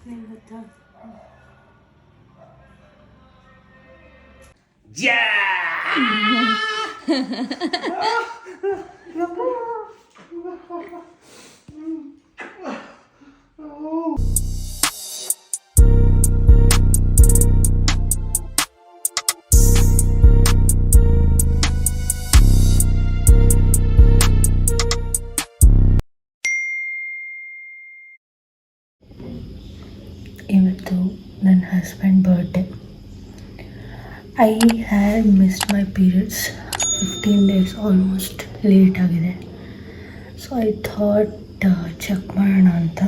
ನಿಂಗೆ ಗೊತ್ತಾ? ಇವತ್ತು ನನ್ನ husband birthday. I had missed my periods 15 days, almost late ಆಗಿದೆ. ಸೊ ಐ ಥಾಟ್ ಚೆಕ್ ಮಾಡೋಣ ಅಂತ.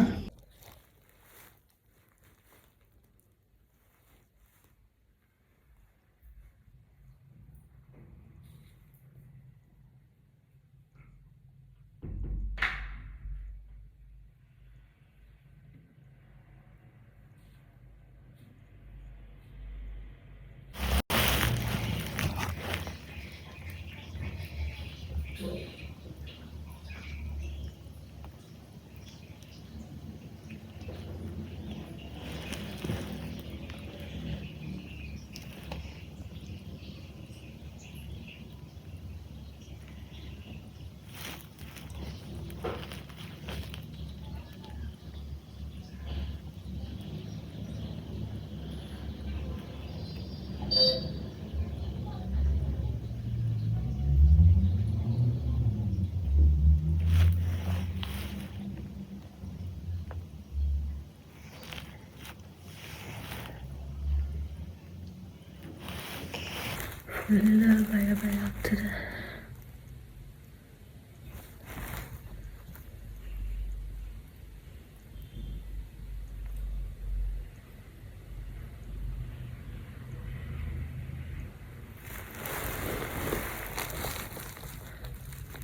ಎಲ್ಲ ಭಯ ಭಯ ಆಗ್ತದೆ.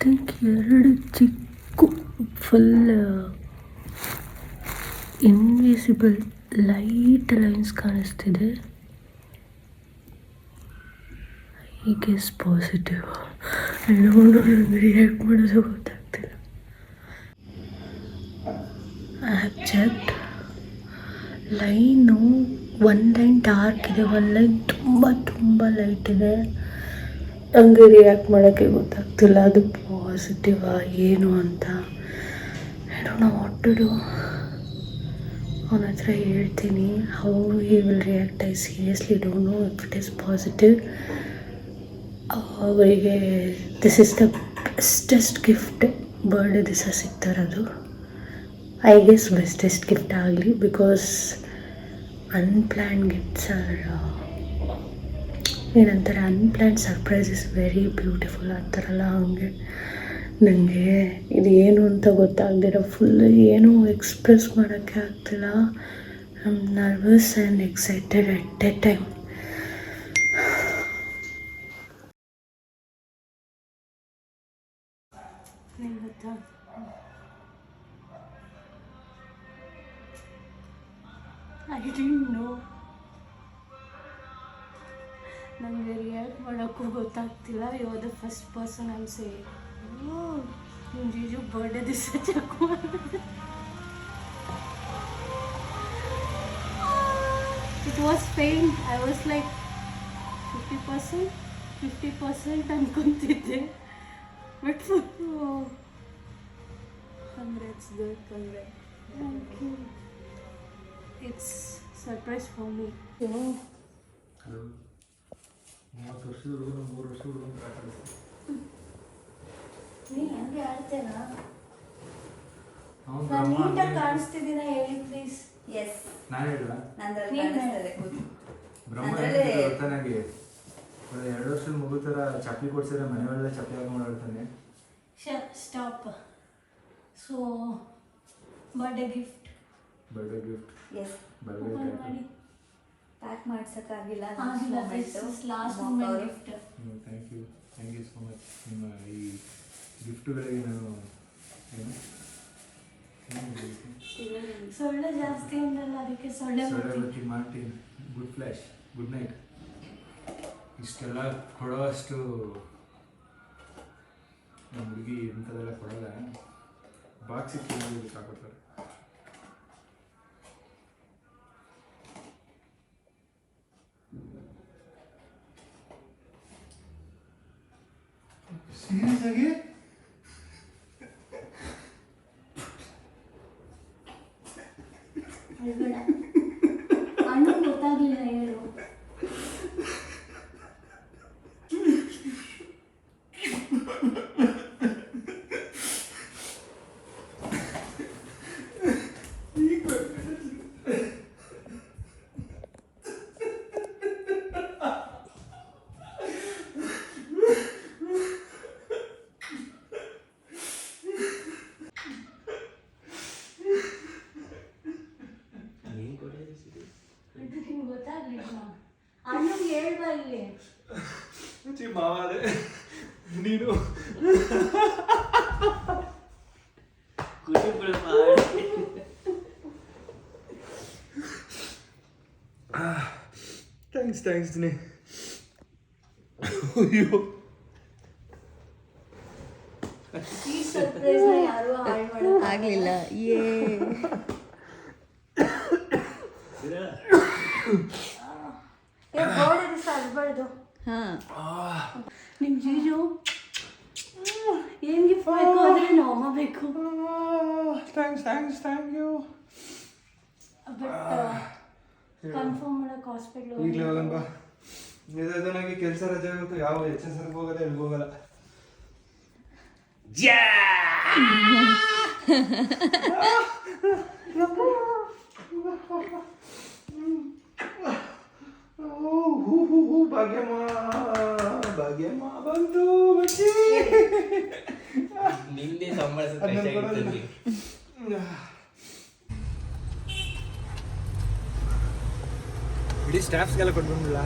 ಥಿಂಕ್ ಎರಡು ಚಿಕ್ಕ ಫುಲ್ ಇನ್ವಿಸಿಬಲ್ ಲೈಟ್ ಲೈನ್ಸ್ ಕಾಣಿಸ್ತಿದೆ. ಈ ಗೆಸ್ ಪಾಸಿಟಿವ್. ನನಗೆ ರಿಯಾಕ್ಟ್ ಮಾಡೋದು ಗೊತ್ತಾಗ್ತಿಲ್ಲ. I have checked. ಲೈನು ಒಂದು ಲೈನ್ ಡಾರ್ಕ್ ಇದೆ, ಒಂದು ಲೈನ್ ತುಂಬ ತುಂಬ ಲೈಟ್ ಇದೆ. ನನಗೆ ರಿಯಾಕ್ಟ್ ಮಾಡೋಕ್ಕೆ ಗೊತ್ತಾಗ್ತಿಲ್ಲ ಅದು ಪಾಸಿಟಿವಾ ಏನು ಅಂತ. I don't know what to do. ಅವನ ಹತ್ರ ಹೇಳ್ತೀನಿ, how he will react. I seriously don't know if it is positive. ಅವರಿಗೆ this is the bestest gift birthday ದಿವಸ ಸಿಗ್ತಾರದು. ಐ ಗೆಸ್ ಬೆಸ್ಟೆಸ್ಟ್ ಗಿಫ್ಟ್ ಆಗಲಿ, ಬಿಕಾಸ್ ಅನ್ಪ್ಲ್ಯಾನ್ ಗಿಫ್ಟ್ಸ್ ಆರ್ ಏನಂತಾರೆ, unplanned surprise is very beautiful ಅಂತಾರಲ್ಲ, ಹಂಗೆ ನನಗೆ ಇದು ಏನು ಅಂತ ಗೊತ್ತಾಗ್ದಿರ ಫುಲ್ ಏನೂ ಎಕ್ಸ್ಪ್ರೆಸ್ ಮಾಡೋಕ್ಕೆ ಆಗ್ತಿಲ್ಲ. I am nervous and excited at a time. ನಿಂಗೆ ಗೊತ್ತಾ? I didn't know. ನನಗೆ ರಿಯಾಕ್ಟ್ ಮಾಡೋಕ್ಕೂ ಗೊತ್ತಾಗ್ತಿಲ್ಲ. You are the first person I am saying, ನಿಮ್ಮ ಜೀಜು ಬರ್ಡೇ ದಿವಸ ಚೆಕ್ ಮಾಡಿದೆ. It was pain. I was like 50% ಅನ್ಕೊತಿದ್ದೆ. But congrats, good, congrats. Thank you. It's surprise for me. Hello. 3 ವರ್ಷದ ಹುಡುಗನ 3 ವರ್ಷದ ಹುಡುಗನ ಕಾಟಾಡ್ತೀನಿ. ನೀನು ಹಂಗೆ ಆಡ್ತೇನಾ? ಅವನು ನಾನು ನೀಟಾಗಿ ಕಾಣಿಸ್ತಿದ್ದೀನ ಹೇಳಿ ಪ್ಲೀಸ್. ಎಸ್, ನಾನು ಹೇಳುವ ನಂದ್ರಲ್ಲಿ ಕಾಣಿಸ್ತದೆ. ಬ್ರಹ್ಮ ನನಗೆ 2 ವರ್ಷದ ಮಗು ಥರ ಚಪ್ಪಲಿ ಕೊಡ್ಸಿದ್ರೆ ಮನೆ ಒಳಗೆ ಚಪ್ಪಲಿ ಹಾಕಿ ಓಡಾಡ್ತಾನೆ. Stop. So birthday gift. Yes, ಮಾಡಿ ಪ್ಯಾಕ್ ಮಾಡ್ಸೋಕ್ಕಾಗಿಲ್ಲ. Last moment gift. Thank you so much. ನಿಮ್ಮ ಈ ಗಿಫ್ಟುಗಳಿಗೆ ನಾನು ಏನು ಸೊಳ್ಳೆ ಜಾಸ್ತಿ ಉಂಟಲ್ಲ, ಅದಕ್ಕೆ ಸೊಳ್ಳೆ ಬತ್ತಿ ಮಾಡ್ತೀನಿ. Good flash, good night. ಇಷ್ಟೆಲ್ಲ ಕೊಡೋಷ್ಟು ನಮ್ಮ ಹುಡುಗಿ ಇಂಥದ್ದೆಲ್ಲ ಕೊಡೋಲ್ಲ. ಬಾಕ್ಸಿಗೆ ಹಾಕೊಡ್ತಾರೆ. ಸೀರಿಯಸ್ ಆಗಿ ಅಣ್ಣ ಗೊತ್ತಾಗ್ಲಿಲ್ಲ ಹೇಳು. ಗೊತ್ತಾಗ್ಲಿಲ್ಲ ಅಣ್ಣಂಗೆ ಹೇಳ್ಬಾ ಇಲ್ಲಿ. ಮಾವಾದೆ ನೀನು ಥ್ಯಾಂಕ್ಸ್ ನೀ. ಅಯ್ಯೋ ಈ ಸರ್ಪ್ರೈಸ್ ನ ಯಾರು ಹಾಳು ಮಾಡಕ್ ಆಗ್ಲಿಲ್ಲ. ಗೋಡೆ ಅಲ್ಬಾರ್ದು. ನಿಮ್ ಜೀಜು ಏನ್ ಗಿಫ್ಟ್ ಬೇಕು ಅಂದ್ರೆ ನಮ್ಮ ಬೇಕು. Thank you. ಬಟ್ ಕನ್ಫರ್ಮ್ ಮಾಡಕ್ ಹಾಸ್ಪಿಟ್ಲ್ ಈಗಲೇ ಹೋಗೋಣ ಬಾ. ನನಗೆ ಕೆಲಸ ರಜೆ ಆಗುತ್ತೆ, ಯಾವ HSRಗೆ ಹೋಗೋಲ್ಲ, ಎಲ್ಲಿಗೆ ಹೋಗಲ್ಲ. ಭಾಗ್ಯಮ್ಮ ಬಂತು ಬಚ್ಚಿ. ನಿನ್ನೆ ಸಂಬಳ ಇಡೀ ಸ್ಟಾಫ್ಸ್ಗೆಲ್ಲ ಕೊಟ್ಬಿಡಲ್ಲ.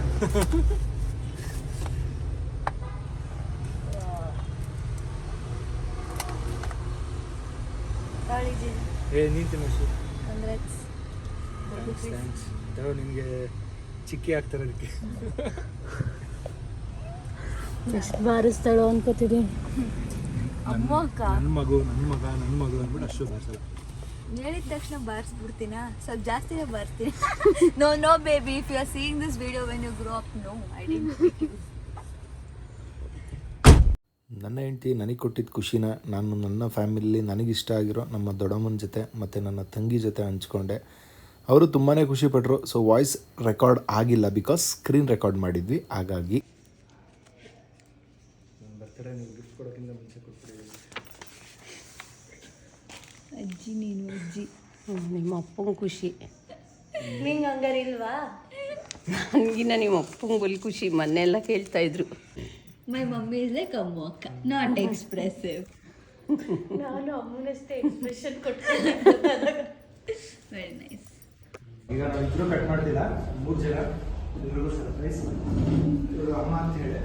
ನೀನು ತಿನ್ನೋಷ್ಟು ಥ್ಯಾಂಕ್ಸ್. ನಿನಗೆ ಚಿಕ್ಕಿ ಆಗ್ತಾರೆ ಅದಕ್ಕೆ. ಎಷ್ಟು ಬಾರಿಸ್ತಾಳೋ ಅನ್ಕೋತಿದ್ದೀನಿ. ಅಮ್ಮ ಅಕ್ಕ ನನ್ನ ಮಗ ಅಂದ್ಬಿಟ್ಟು ಅಷ್ಟು ಬಾರಿಸಲ್ಲ. ಹೇಳಿದ ತಕ್ಷಣ ಬಾರಿಸ್ಬಿಡ್ತೀನ, ಸ್ವಲ್ಪ ಜಾಸ್ತಿನೇ ಬಾರಿಸ್ತೀನಿ. No baby, if you are seeing this video when you grow up, no I didn't. ನನ್ನ ಹೆಂಡತಿ ನನಗೆ ಕೊಟ್ಟಿದ್ದ ಖುಷಿನ ನಾನು ನನ್ನ ಫ್ಯಾಮಿಲಿ ನನಗಿಷ್ಟ ಆಗಿರೋ ನಮ್ಮ ದೊಡ್ಡಮ್ಮನ ಜೊತೆ ಮತ್ತು ನನ್ನ ತಂಗಿ ಜೊತೆ ಹಂಚ್ಕೊಂಡೆ. ಅವರು ತುಂಬಾ ಖುಷಿಪಟ್ಟರು. ಸೊ ವಾಯ್ಸ್ ರೆಕಾರ್ಡ್ ಆಗಿಲ್ಲ, ಬಿಕಾಸ್ ಸ್ಕ್ರೀನ್ ರೆಕಾರ್ಡ್ ಮಾಡಿದ್ವಿ. ಹಾಗಾಗಿ ಬರ್ತಾರೆ ನೀವು ಗಿಫ್ಟ್ ಕೊಡೋಕ್ಕಿಂತ ಮುಂಚೆ ಕೊಟ್ಬಿಡಿ. ಅಜ್ಜಿ ನೀನು ಅಜ್ಜಿ. ನಿಮ್ಮ ಅಪ್ಪಂಗೆ ಖುಷಿ, ನಿಂಗೆ ಹಂಗಾರೆ ಇಲ್ವಾ? ನನಗಿನ್ನ ನಿಮ್ಮ ಅಪ್ಪಂಗೆ ಬಲ್ ಖುಷಿ. ಮೊನ್ನೆಲ್ಲ ಕೇಳ್ತಾ ಇದ್ರು. ಮೈ ಮಮ್ಮಿ ಇಸ್ ಲೈಕ್ ಅಮ್ಮ ಅಕ್ಕ, ನಾಟ್ ಎಕ್ಸ್ಪ್ರೆಸಿವ್. ನಾನು ಅಮ್ಮನಷ್ಟೇ ಎಕ್ಸ್ಪ್ರೆಷನ್ ಕೊಡ್ತೀನಿ. Very nice. ಈಗ ನಾವು ಇಬ್ಬರು ಕಟ್ ಮಾಡ್ತಿಲ್ಲ, 3 ಜನ ಎಲ್ರಿಗೂ ಸರ್ಪ್ರೈಸ್. ಇವರು ಅಮ್ಮ ಅಂತ ಹೇಳಿ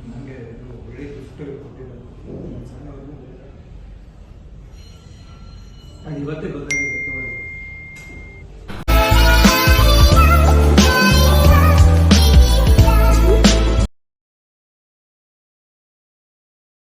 ನನಗೆ ಒಳ್ಳೆ ಗಿಫ್ಟ್ ಕೊಟ್ಟಿದ್ದಾರೆ. ಇವತ್ತೇ ಗೊತ್ತಾಗಿದೆ.